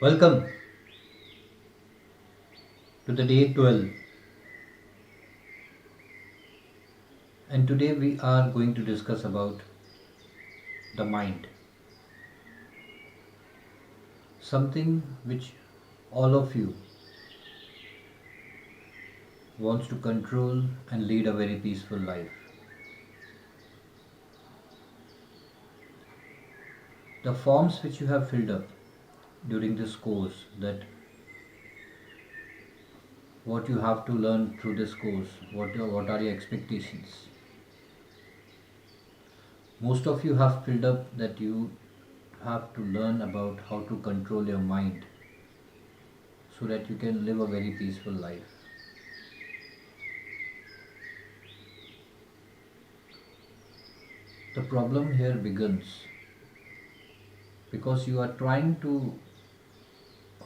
Welcome to the day 12, and today we are going to discuss about the mind, something which all of you wants to control and lead a very peaceful life. The forms which you have filled up during this course, that what you have to learn through this course, what are your expectations? Most of you have filled up that you have to learn about how to control your mind so that you can live a very peaceful life. The problem here begins because you are trying to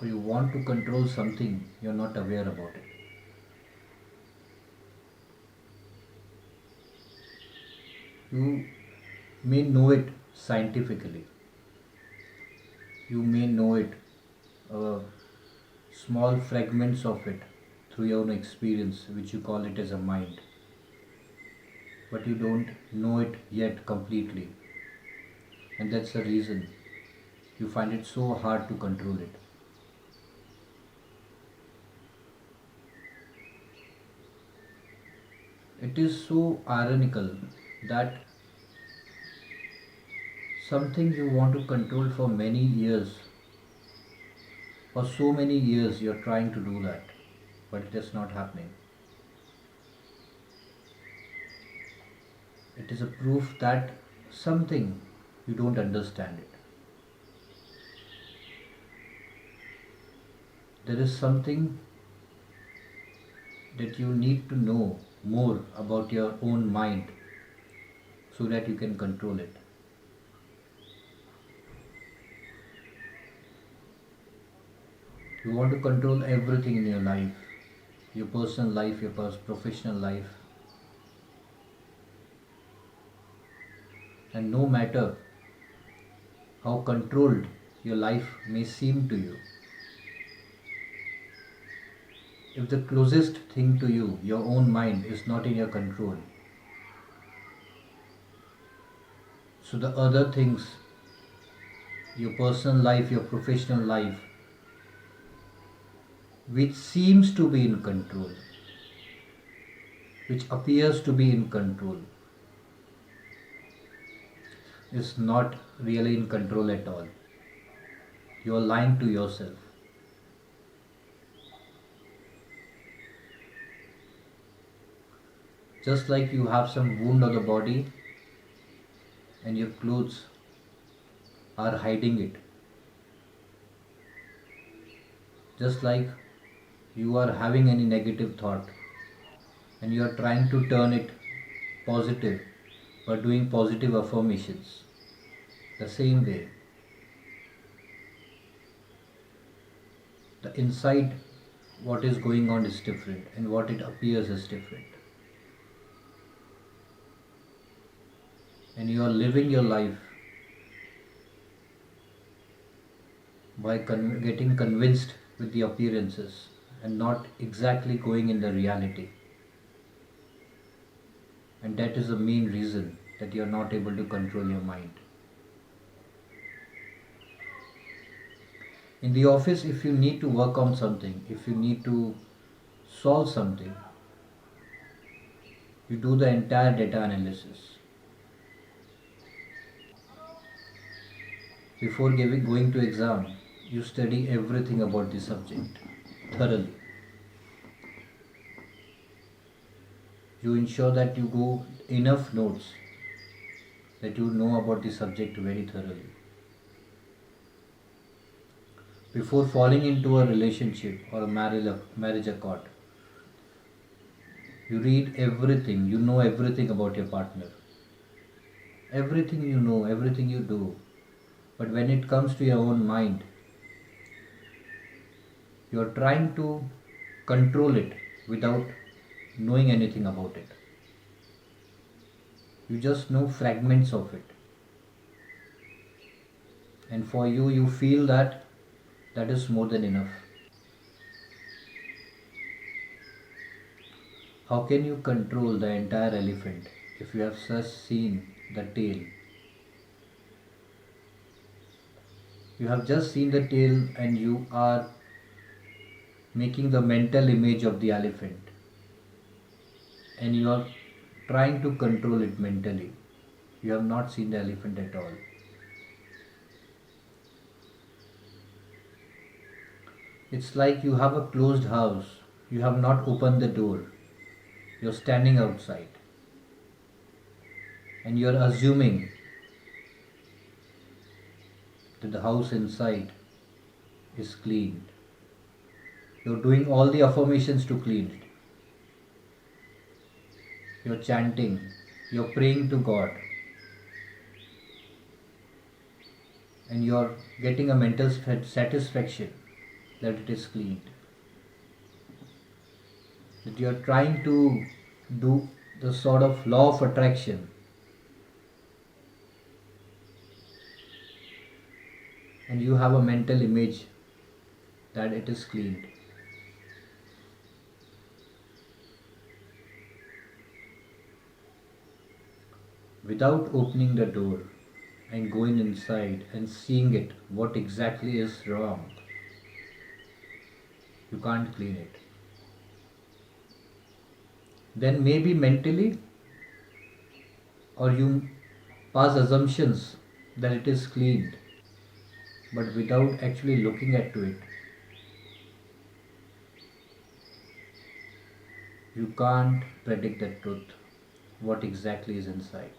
or you want to control something you're not aware about it. You may know it scientifically, you may know it, uh, small fragments of it through your own experience, which you call it as a mind, but you don't know it yet completely, and that's the reason you find it so hard to control it. It is so ironical that something you want to control for many years, for so many years you're trying to do that, but it is not happening. It is a proof that something you don't understand it. There is something that you need to know more about your own mind so that you can control it. You want to control everything in your life, your personal life, your professional life, and no matter how controlled your life may seem to you, if the closest thing to you, your own mind, is not in your control, so the other things, your personal life, your professional life, which seems to be in control, which appears to be in control, is not really in control at all. You are lying to yourself. Just like you have some wound on the body and your clothes are hiding it. Just like you are having any negative thought and you are trying to turn it positive by doing positive affirmations. The same way, the inside what is going on is different and what it appears is different. And you are living your life by getting convinced with the appearances and not exactly going in the reality. And that is the main reason that you are not able to control your mind. In the office, if you need to work on something, if you need to solve something, you do the entire data analysis. Before going to exam, you study everything about the subject thoroughly. You ensure that you go enough notes that you know about the subject very thoroughly. Before falling into a relationship or a marriage accord, you read everything, you know everything about your partner. Everything you know, everything you do. But when it comes to your own mind, you are trying to control it without knowing anything about it. You just know fragments of it. And for you, you feel that That is more than enough. How can you control the entire elephant if you have just seen the tail? You have just seen the tail and you are making the mental image of the elephant and you are trying to control it mentally. You have not seen the elephant at all. It's like you have a closed house. You have not opened the door. You're standing outside and you're assuming that the house inside is clean. You're doing all the affirmations to clean it. You're chanting. You're praying to God. And you're getting a mental satisfaction that it is cleaned. That you're trying to do the sort of law of attraction. And you have a mental image that it is cleaned. Without opening the door and going inside and seeing it, what exactly is wrong, you can't clean it. Then maybe mentally, or you pass assumptions that it is cleaned, but without actually looking at to it, you can't predict the truth, what exactly is inside.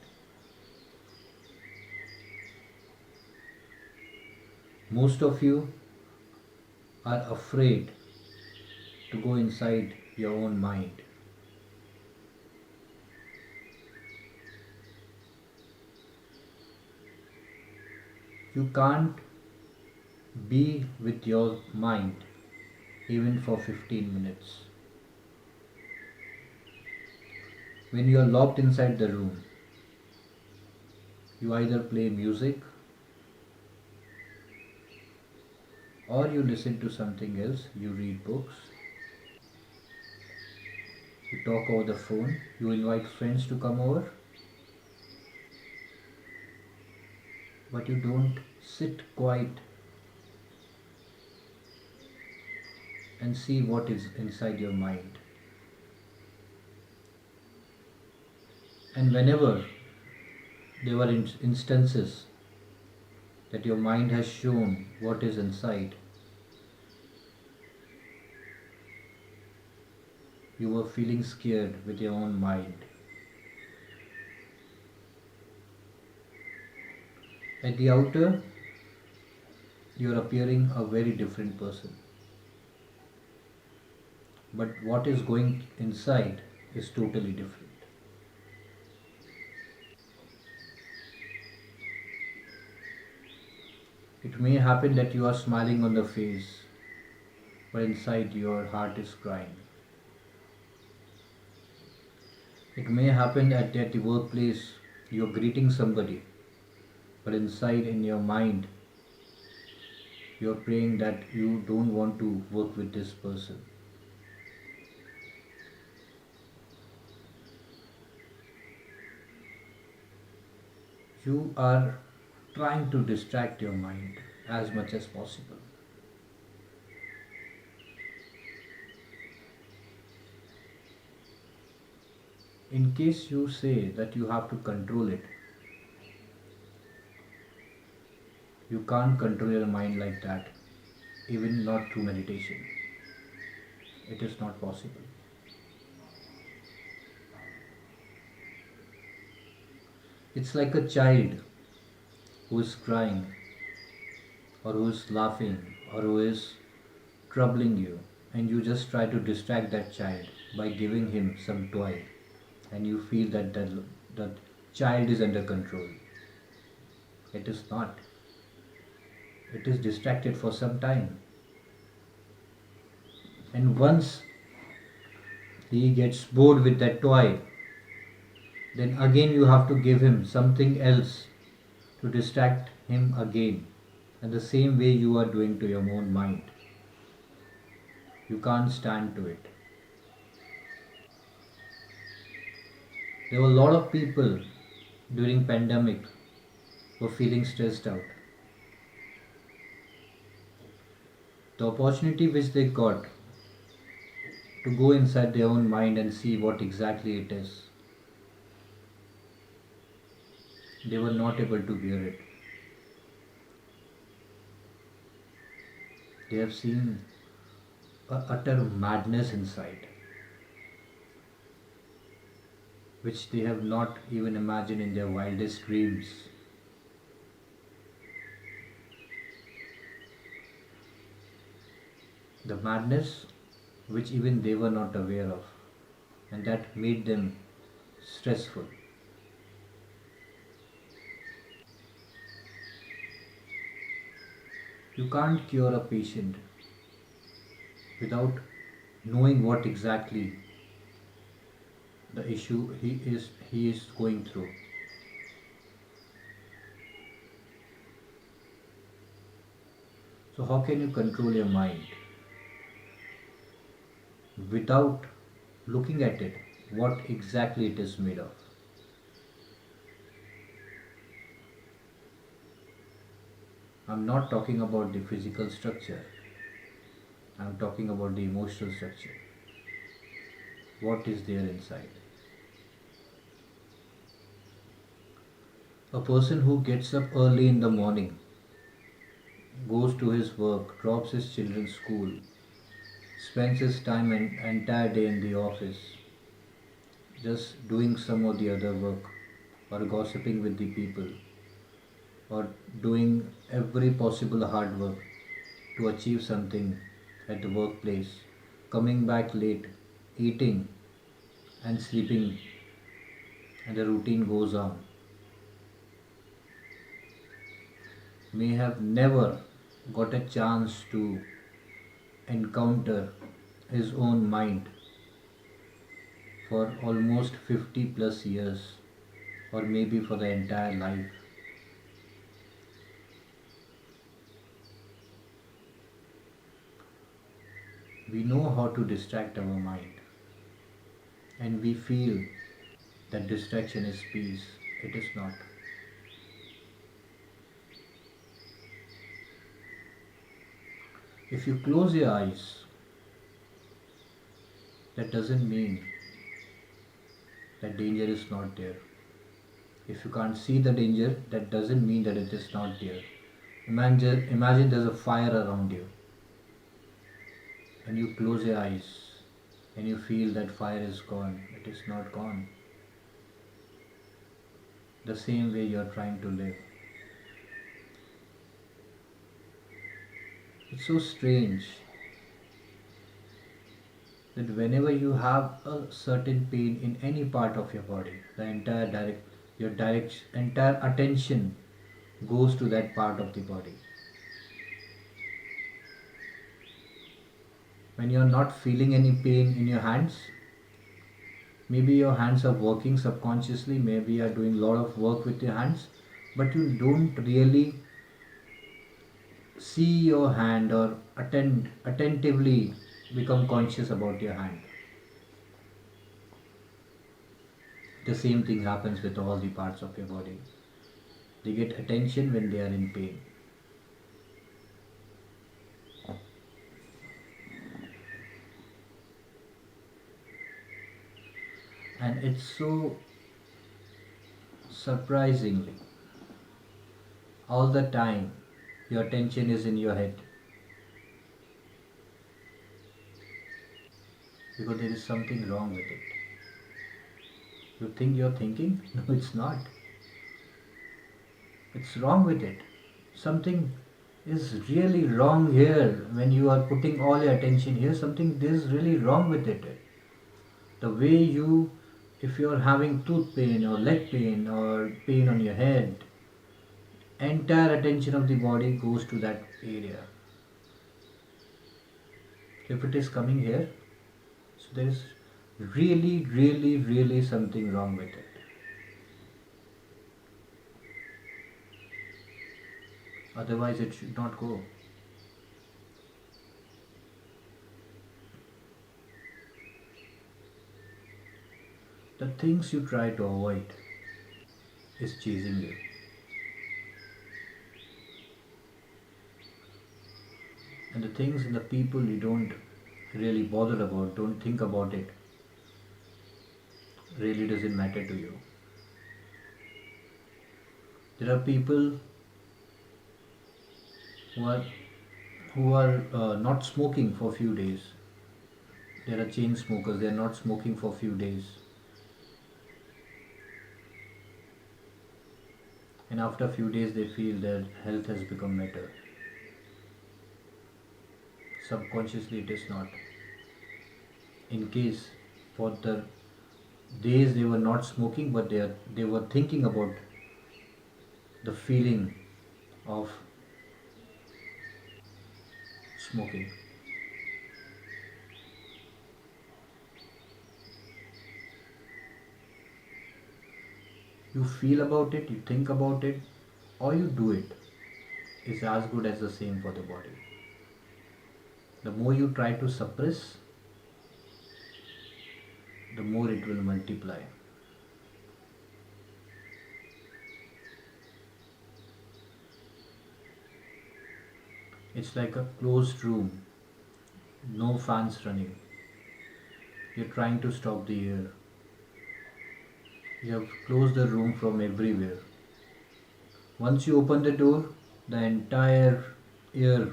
Most of you are afraid to go inside your own mind. You can't be with your mind even for 15 minutes. When you are locked inside the room, you either play music or you listen to something else, you read books, you talk over the phone, you invite friends to come over, but you don't sit quiet and see what is inside your mind. And whenever there were instances that your mind has shown what is inside, you were feeling scared with your own mind. At the outer, you are appearing a very different person. But what is going inside is totally different. It may happen that you are smiling on the face, but inside your heart is crying. It may happen at the workplace you're greeting somebody, but inside in your mind you're praying that you don't want to work with this person. You are trying to distract your mind as much as possible. In case you say that you have to control it, you can't control your mind like that, even not through meditation. It is not possible. It's like a child who is crying, or who is laughing, or who is troubling you, and you just try to distract that child by giving him some toy, and you feel that that child is under control. It is not. It is distracted for some time. And once he gets bored with that toy, then again you have to give him something else to distract him again. And the same way you are doing to your own mind. You can't stand to it. There were a lot of people during pandemic were feeling stressed out. The opportunity which they got to go inside their own mind and see what exactly it is, they were not able to bear it. They have seen a utter madness inside, which they have not even imagined in their wildest dreams. The madness which even they were not aware of, and that made them stressful. You can't cure a patient without knowing what exactly the issue he is going through. So how can you control your mind without looking at it, what exactly it is made of? I'm not talking about the physical structure, I'm talking about the emotional structure. What is there inside? A person who gets up early in the morning, goes to his work, drops his children's school, spends his time an entire day in the office, just doing some or the other work, or gossiping with the people, or doing every possible hard work to achieve something at the workplace, coming back late, eating and sleeping, and the routine goes on, may have never got a chance to encounter his own mind for almost 50 plus years, or maybe for the entire life. We know how to distract our mind, and we feel that distraction is peace. It is not. If you close your eyes, that doesn't mean that danger is not there. If you can't see the danger, that doesn't mean that it is not there. Imagine there's a fire around you, and you close your eyes and you feel that fire is gone. It is not gone. The same way you're trying to live. It's so strange that whenever you have a certain pain in any part of your body, the entire attention goes to that part of the body. When you're not feeling any pain in your hands, maybe your hands are working subconsciously, maybe you're doing a lot of work with your hands, but you don't really see your hand or attentively become conscious about your hand. The same thing happens with all the parts of your body. They get attention when they are in pain. And it's so surprisingly, all the time, your attention is in your head because there is something wrong with it. You think you're thinking? No, it's not. It's wrong with it. Something is really wrong here when you are putting all your attention here. Something is really wrong with it. The way you, if you're having tooth pain or leg pain or pain on your head, entire attention of the body goes to that area. If it is coming here, so there is really, really, really something wrong with it. Otherwise, it should not go. The things you try to avoid is chasing you. And the things and the people you don't really bother about, don't think about it, really doesn't matter to you. There are people who are not smoking for a few days. There are chain smokers. They are not smoking for a few days, and after a few days, they feel their health has become better. Subconsciously, it is not. In case for the days they were not smoking, but they were thinking about the feeling of smoking. You feel about it, you think about it, or you do it is as good as the same for the body. The more you try to suppress, the more it will multiply. It's like a closed room, no fans running. You're trying to stop the air. You have closed the room from everywhere. Once you open the door, the entire air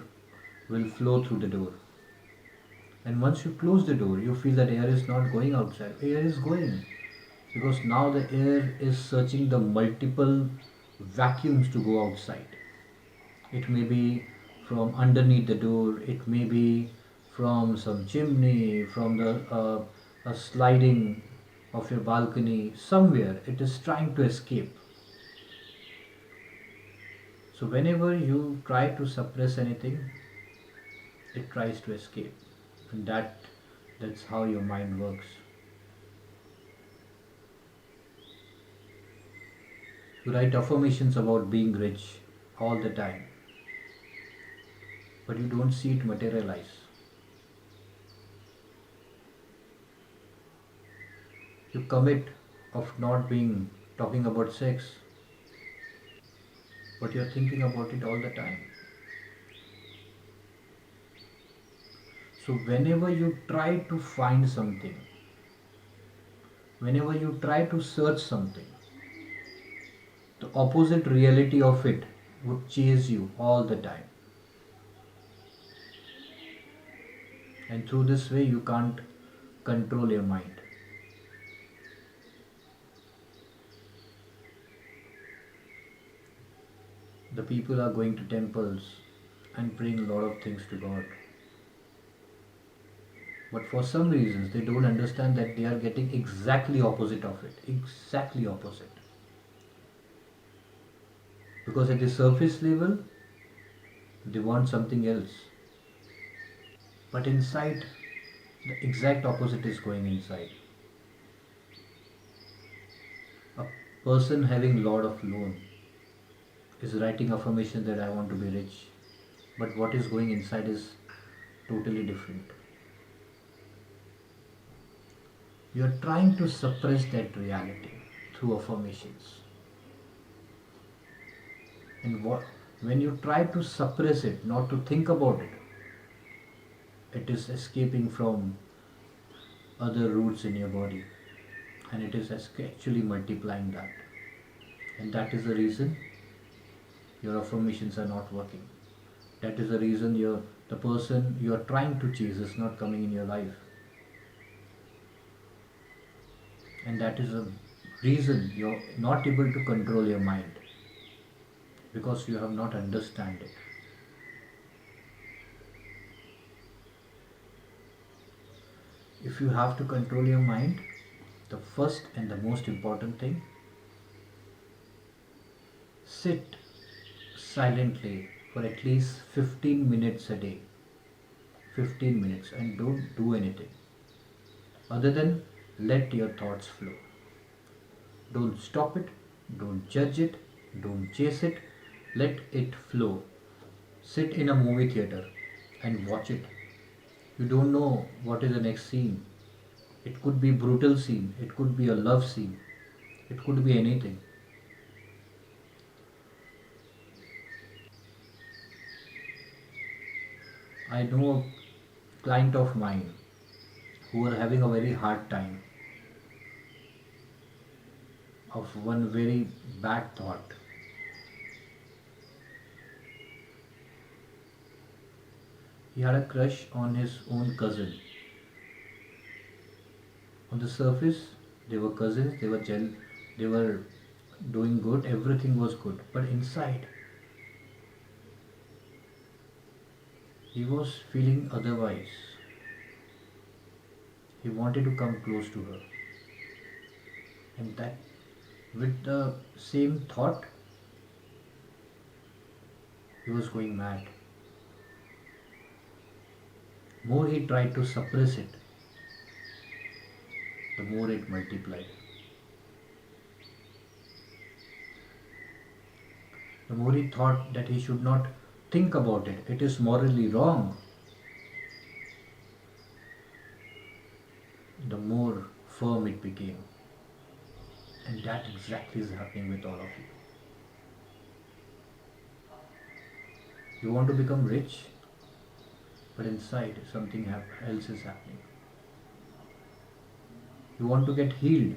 will flow through the door. And once you close the door, you feel that air is not going outside. Air is going because now the air is searching the multiple vacuums to go outside. It may be from underneath the door, it may be from some chimney, from the a sliding of your balcony, somewhere it is trying to escape. So whenever you try to suppress anything, it tries to escape. And that's how your mind works. You write affirmations about being rich all the time, but you don't see it materialize. You commit of not being talking about sex, but you're thinking about it all the time. So whenever you try to find something, whenever you try to search something, the opposite reality of it would chase you all the time. And through this way, you can't control your mind. The people are going to temples and praying a lot of things to God. But for some reasons, they don't understand that they are getting exactly opposite of it. Exactly opposite. Because at the surface level, they want something else. But inside, the exact opposite is going inside. A person having a lot of loan is writing affirmation that I want to be rich. But what is going inside is totally different. You are trying to suppress that reality through affirmations. And when you try to suppress it, not to think about it, it is escaping from other roots in your body and it is actually multiplying that. And that is the reason your affirmations are not working. That is the reason the person you are trying to chase is not coming in your life. And that is a reason you're not able to control your mind because you have not understand it. If you have to control your mind, the first and the most important thing, sit silently for at least 15 minutes a day. 15 minutes and don't do anything other than let your thoughts flow. Don't stop it, don't judge it, don't chase it, let it flow. Sit in a movie theater and watch it. You don't know what is the next scene. It could be brutal scene, it could be a love scene, it could be anything. I know a client of mine who are having a very hard time of one very bad thought. He had a crush on his own cousin. On the surface, they were cousins, they were doing good, everything was good. But inside, he was feeling otherwise. He wanted to come close to her. And that, with the same thought, he was going mad. More he tried to suppress it, the more it multiplied. The more he thought that he should not think about it, it is morally wrong, the more firm it became. And that exactly is happening with all of you. You want to become rich, but inside something else is happening. You want to get healed,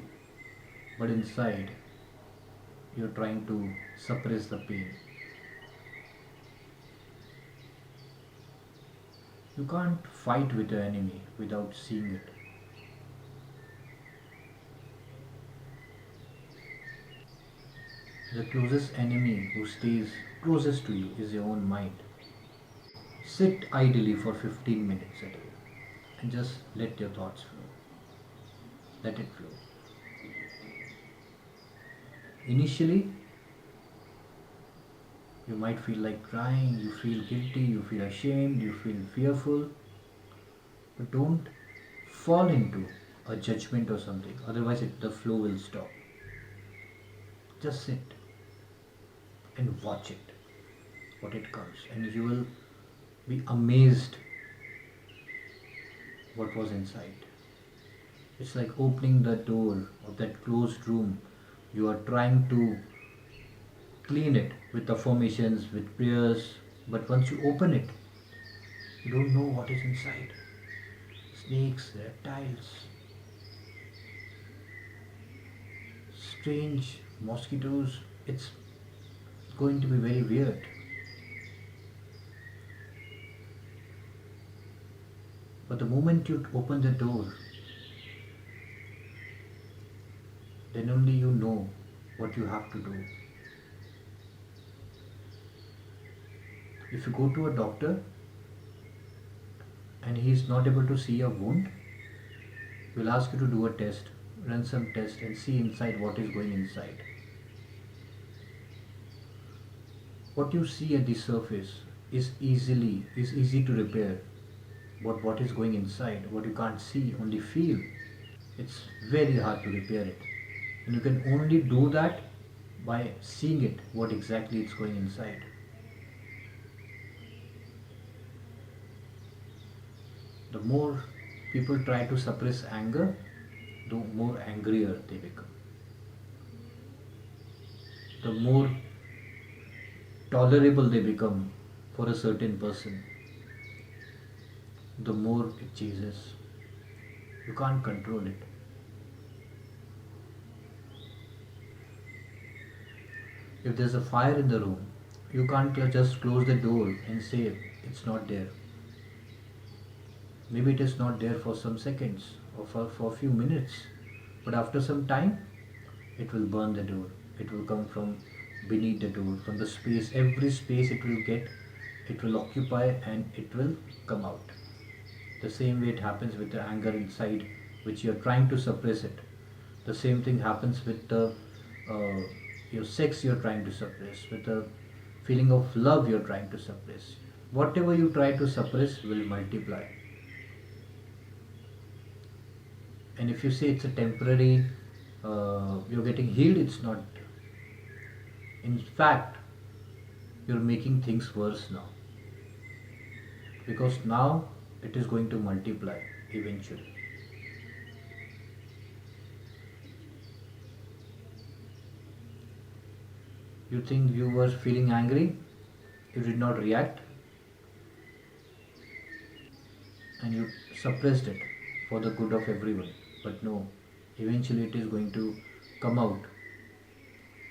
but inside you're trying to suppress the pain. You can't fight with your enemy without seeing it. The closest enemy who stays closest to you is your own mind. Sit idly for 15 minutes a day and just let your thoughts flow. Let it flow. Initially, you might feel like crying, you feel guilty, you feel ashamed, you feel fearful, but don't fall into a judgment or something, otherwise, the flow will stop. Just sit and watch it, what it comes, and you will be amazed what was inside. It's like opening the door of that closed room. You are trying to clean it with affirmations, with prayers, but once you open it, you don't know what is inside. Snakes, reptiles, strange mosquitoes. It's going to be very weird. But the moment you open the door, then only you know what you have to do. If you go to a doctor and he is not able to see a wound, he will ask you to do a test, run some test and see inside what is going inside. What you see at the surface is easy to repair. But what is going inside, what you can't see, only feel, it's very hard to repair it. And you can only do that by seeing it, what exactly is going inside. The more people try to suppress anger, the more angrier they become. The more tolerable they become for a certain person, the more it chases. You can't control it. If there's a fire in the room, you can't just close the door and say it's not there. Maybe it is not there for some seconds or for a few minutes, but after some time, it will burn the door. It will come from beneath the door, from the space, every space it will get, it will occupy and it will come out. The same way it happens with the anger inside, which you're trying to suppress it. The same thing happens with the uh, your sex you're trying to suppress, with the feeling of love you're trying to suppress. Whatever you try to suppress will multiply. And if you say it's a temporary, you're getting healed, it's not. In fact, you're making things worse now. because now it is going to multiply eventually. You think you were feeling angry, you did not react, and you suppressed it for the good of everyone. But no, eventually it is going to come out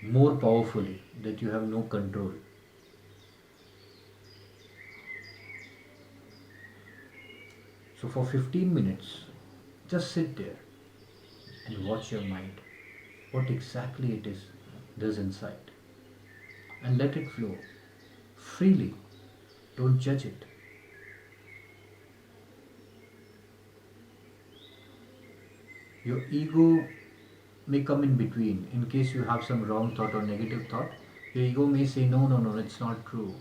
more powerfully that you have no control. So for 15 minutes, just sit there and watch your mind, what exactly it is does inside, and let it flow freely. Don't judge it. Your ego may come in between in case you have some wrong thought or negative thought. Your ego may say, no, no, no, it's not true.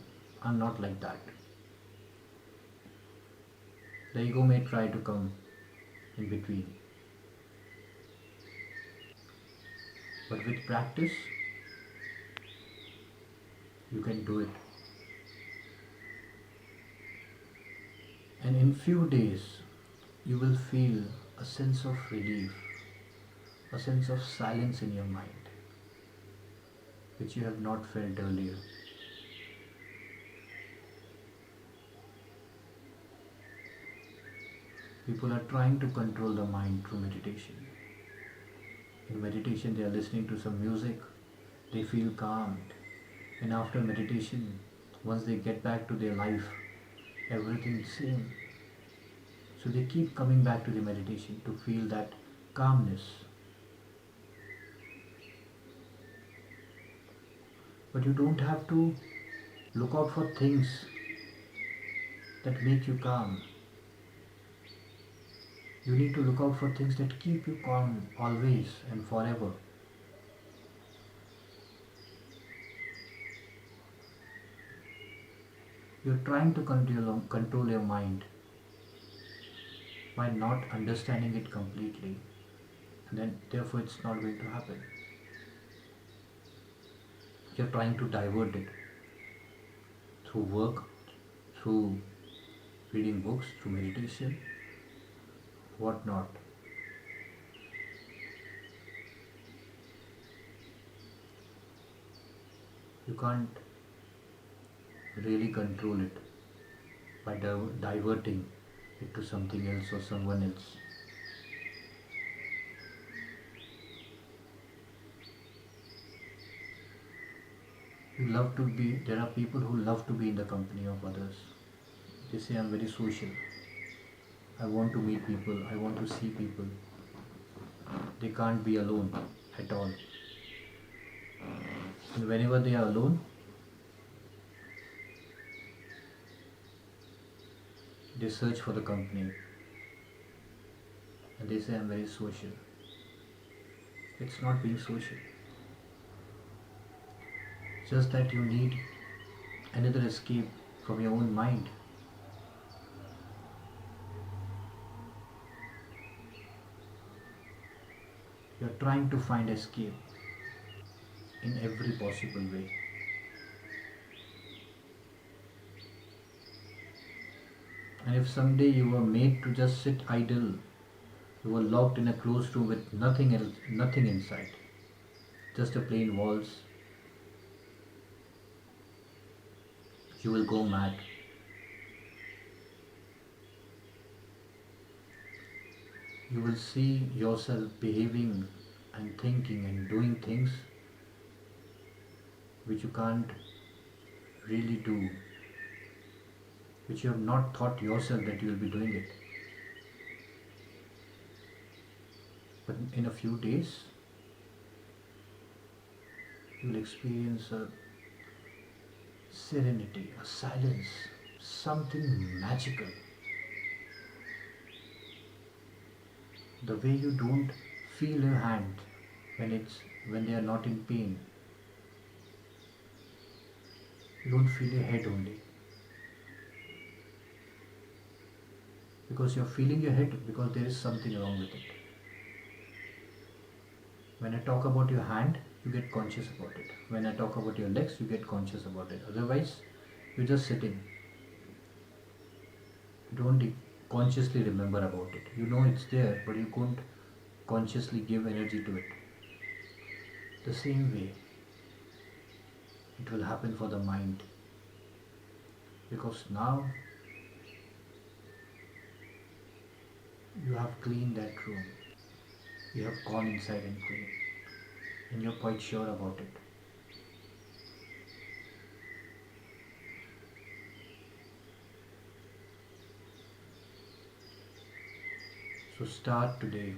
I'm not like that. The ego may try to come in between. But with practice, you can do it. And in few days, you will feel a sense of relief, a sense of silence in your mind, which you have not felt earlier. People are trying to control the mind through meditation. In meditation, they are listening to some music, they feel calmed. And after meditation, once they get back to their life, everything is same. So they keep coming back to the meditation to feel that calmness. But you don't have to look out for things that make you calm. You need to look out for things that keep you calm always and forever. You're trying to control your mind by not understanding it completely, and then therefore it's not going to happen. You're trying to divert it through work, through reading books, through meditation, whatnot. You can't really control it by diverting it to something else or someone else. There are people who love to be in the company of others. They say, I'm very social. I want to meet people. I want to see people. They can't be alone at all. And whenever they are alone, they search for the company. And they say, I'm very social. It's not being social. Just that you need another escape from your own mind. You're trying to find escape in every possible way. And if someday you were made to just sit idle, you were locked in a closed room with nothing else, nothing inside, just a plain walls, you will go mad. You will see yourself behaving and thinking and doing things which you can't really do, which you have not thought yourself that you will be doing it. But in a few days, you will experience a serenity, a silence, something magical. The way you don't feel your hand when they are not in pain. You don't feel your head only. Because you're feeling your head because there is something wrong with it. When I talk about your hand, you get conscious about it. When I talk about your legs, you get conscious about it. Otherwise, you're just sitting. don't consciously remember about it. You know it's there, but you can't consciously give energy to it. The same way, it will happen for the mind, because now you have cleaned that room. You have gone inside and cleaned, and you're quite sure about it. So start today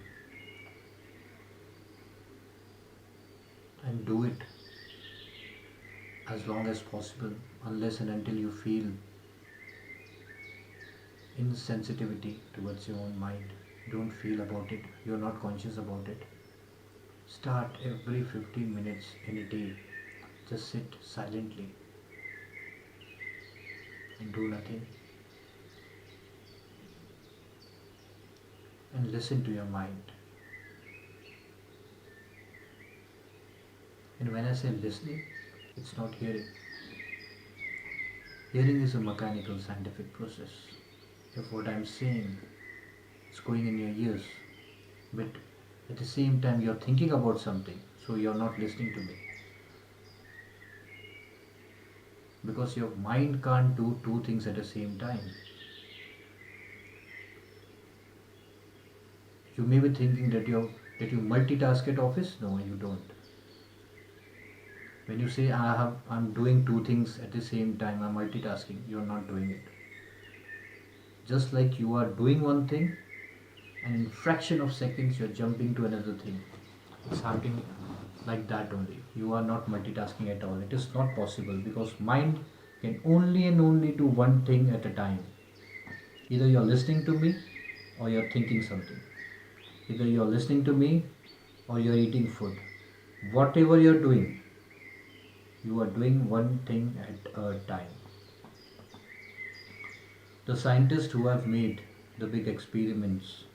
and do it as long as possible, unless and until you feel insensitivity towards your own mind. Don't feel about it, you're not conscious about it. Start every 15 minutes in a day. Just sit silently and do nothing and listen to your mind. And when I say listening, it's not hearing. Hearing is a mechanical scientific process. If what I'm saying is going in your ears, but at the same time you're thinking about something, so you're not listening to me. Because your mind can't do two things at the same time. You may be thinking that you multitask at office. No, you don't. When you say I'm doing two things at the same time, I'm multitasking, you're not doing it. Just like you are doing one thing and in fraction of seconds you're jumping to another thing. It's happening like that only. You are not multitasking at all. It is not possible because mind can only and only do one thing at a time. Either you're listening to me or you're thinking something. Either you're listening to me or you're eating food. Whatever you're doing, you are doing one thing at a time. The scientists who have made the big experiments,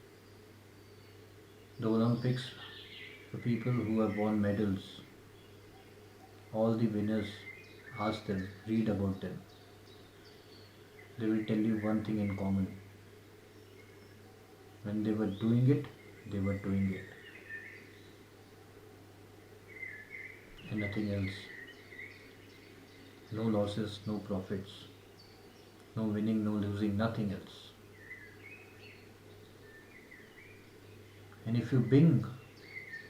the Olympics, the people who have won medals, all the winners, ask them, read about them. They will tell you one thing in common. When they were doing it, they were doing it. And nothing else. No losses, no profits, no winning, no losing, nothing else. And if you bring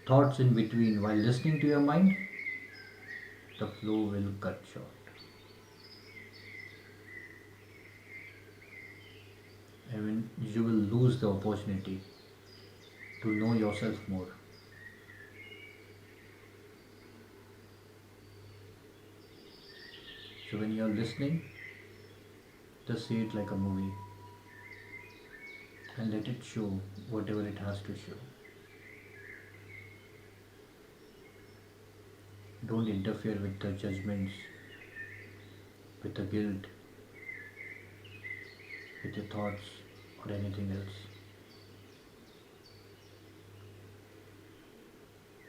thoughts in between while listening to your mind, the flow will cut short. And when you will lose the opportunity to know yourself more. So when you are listening, just see it like a movie and let it show whatever it has to show. Don't interfere with the judgments, with the guilt, with your thoughts or anything else.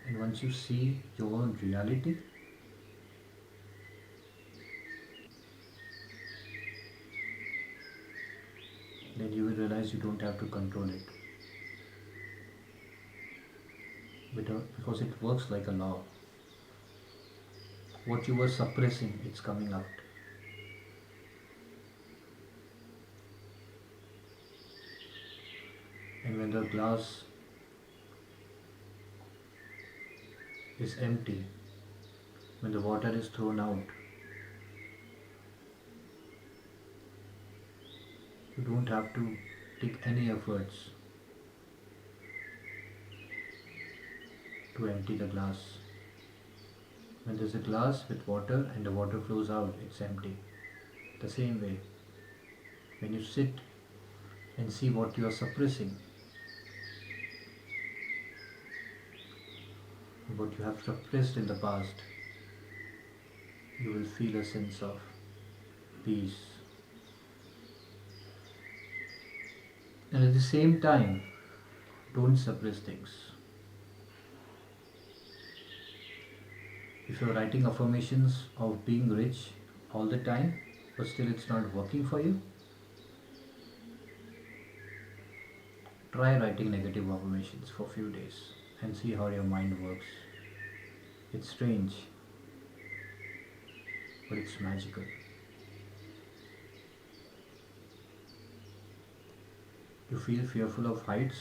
And once you see your own reality, then you will realize you don't have to control it. Because it works like a law. What you were suppressing, it's coming out. And when the glass is empty, when the water is thrown out, you don't have to take any efforts to empty the glass. When there's a glass with water and the water flows out, it's empty. The same way, when you sit and see what you are suppressing, what you have suppressed in the past, you will feel a sense of peace. And at the same time, don't suppress things. If you're writing affirmations of being rich all the time, but still it's not working for you, Try writing negative affirmations for a few days and see how your mind works. It's strange, but it's magical. You feel fearful of heights?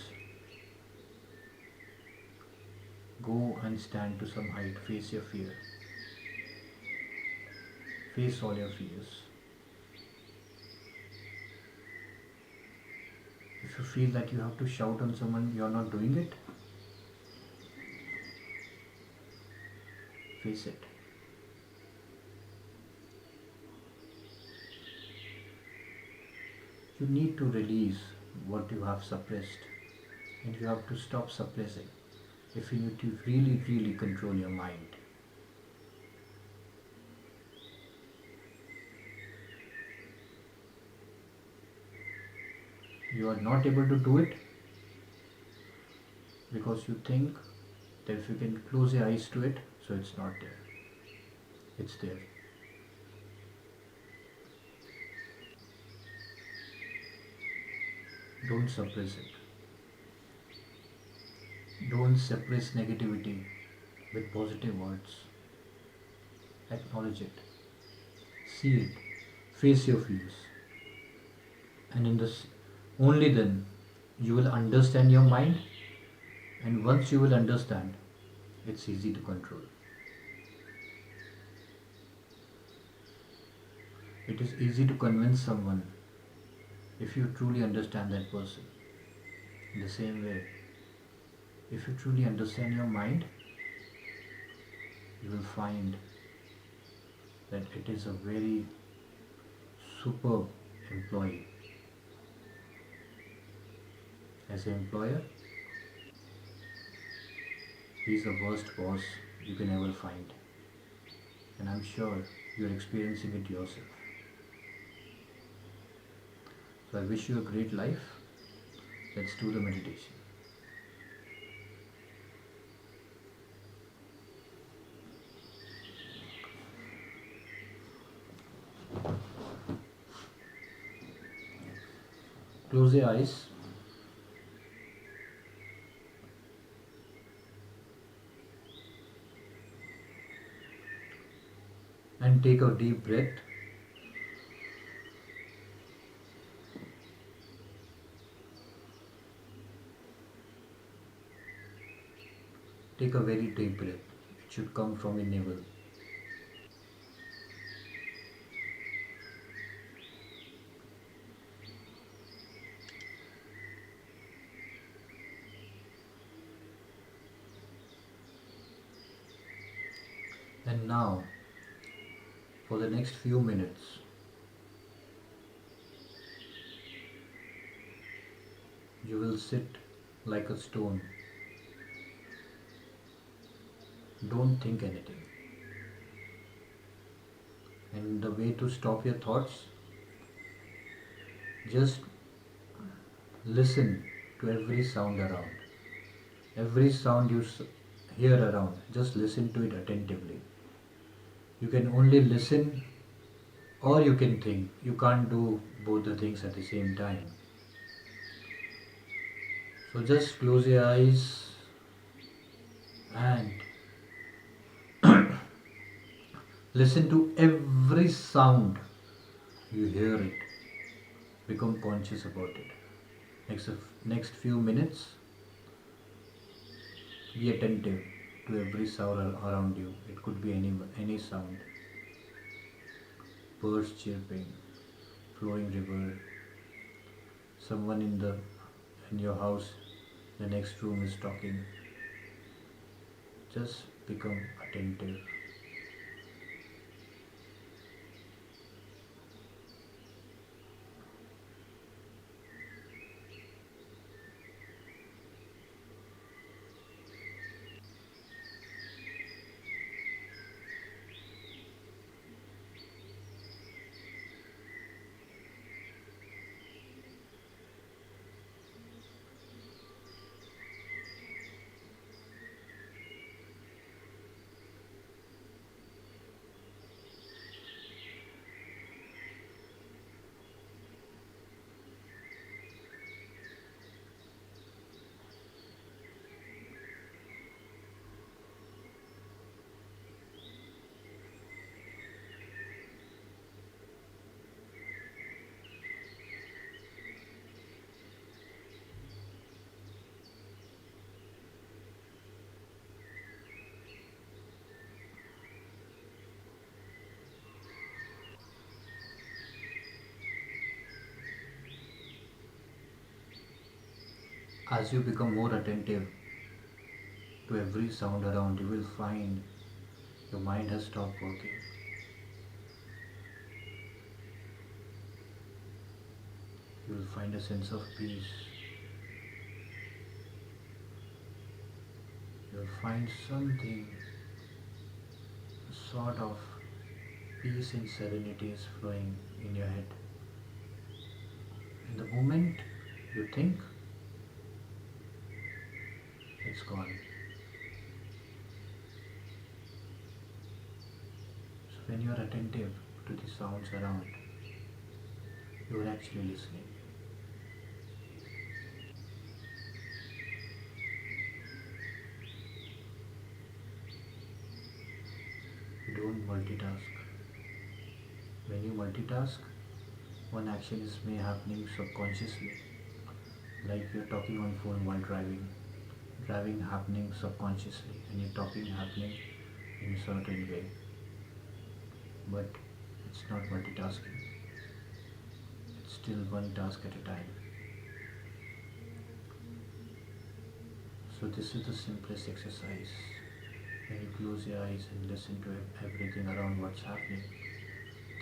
Go and stand to some height, face your fear, face all your fears. If you feel that you have to shout on someone, you're not doing it, face it. You need to release what you have suppressed, and you have to stop suppressing if you need to really, really control your mind. You are not able to do it because you think that if you can close your eyes to it, so it's not there. It's there. Don't suppress it. Don't suppress negativity with positive words. Acknowledge it. See it. Face your fears. And in this, only then you will understand your mind, and once you will understand, it's easy to control. It is easy to convince someone if you truly understand that person. In the same way, if you truly understand your mind, you will find that it is a very superb employee. As an employer, he is the worst boss you can ever find. And I'm sure you're experiencing it yourself. So I wish you a great life. Let's do the meditation. Close your eyes. And take a deep breath. Take a very deep breath. It should come from your navel. And now, for the next few minutes, you will sit like a stone. Don't think anything. And the way to stop your thoughts, just listen to every sound around. Every sound you hear around, just listen to it attentively. You can only listen or you can think. You can't do both the things at the same time. So just close your eyes and listen to every sound. You hear it. Become conscious about it. Next few minutes, be attentive to every sound around you. It could be any sound. Birds chirping, flowing river, someone in your house, the next room is talking. Just become attentive. As you become more attentive to every sound around, you will find your mind has stopped working. You will find a sense of peace. You will find something, a sort of peace and serenity is flowing in your head. And the moment you think, it's gone. So when you are attentive to the sounds around, you are actually listening. You don't multitask. When you multitask, one action is may happening subconsciously, like you're talking on phone while driving happening subconsciously, and you're talking happening in a certain way. But it's not multitasking. It's still one task at a time. So this is the simplest exercise. When you close your eyes and listen to everything around what's happening,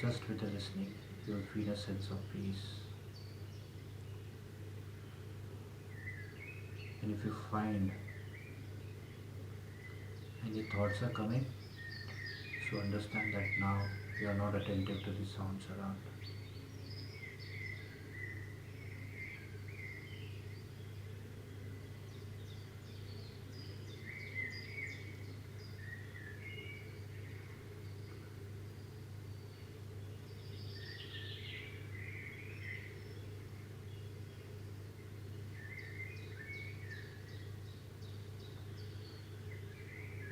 just with the listening, you'll feel a sense of peace. And if you find any thoughts are coming, so understand that now you are not attentive to the sounds around.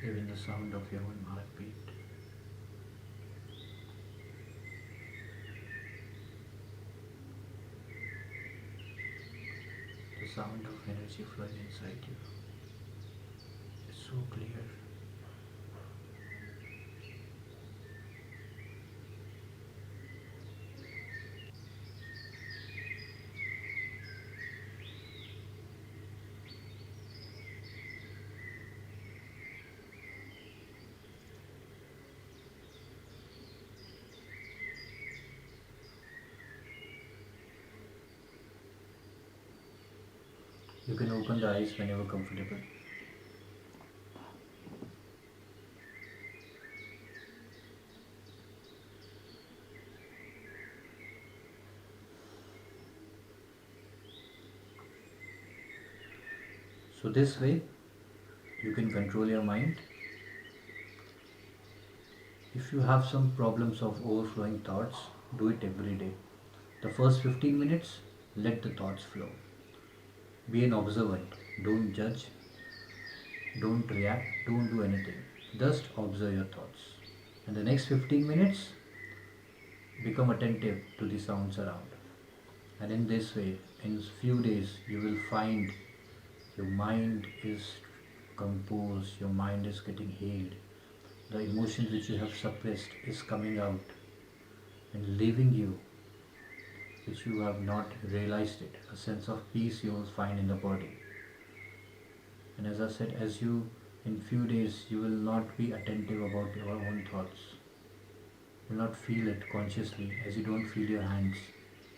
Even the sound of your own heartbeat. The sound of energy flowing inside you is so clear. You can open the eyes whenever comfortable. So this way you can control your mind. If you have some problems of overflowing thoughts, do it every day. The first 15 minutes, let the thoughts flow. Be an observant. Don't judge, don't react, don't do anything. Just observe your thoughts. And the next 15 minutes, become attentive to the sounds around. And in this way, in few days, you will find your mind is composed, your mind is getting healed. The emotions which you have suppressed is coming out and leaving you, which you have not realized it. A sense of peace you will find in the body. And as I said, as you in few days you will not be attentive about your own thoughts. You will not feel it consciously as you don't feel your hands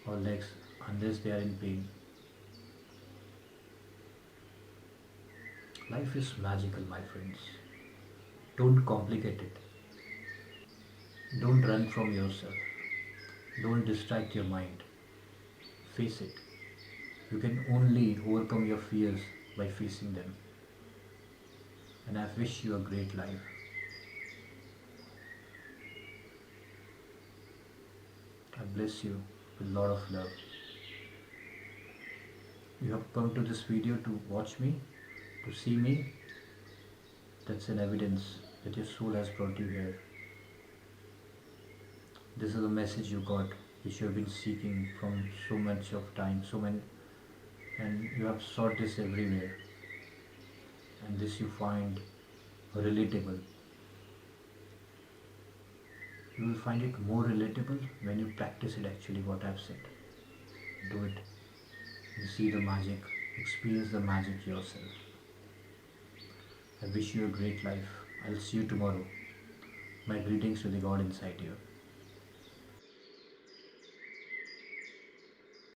or legs unless they are in pain. Life is magical, my friends. Don't complicate it. Don't run from yourself. Don't distract your mind. Face it. You can only overcome your fears by facing them. And I wish you a great life. I bless you with a lot of love. You have come to this video to watch me, to see me. That's an evidence that your soul has brought you here. This is a message you got, which you have been seeking from so much of time, and you have sought this everywhere. And this you find relatable. You will find it more relatable when you practice it actually, what I've said. Do it. You see the magic. Experience the magic yourself. I wish you a great life. I'll see you tomorrow. My greetings to the God inside you.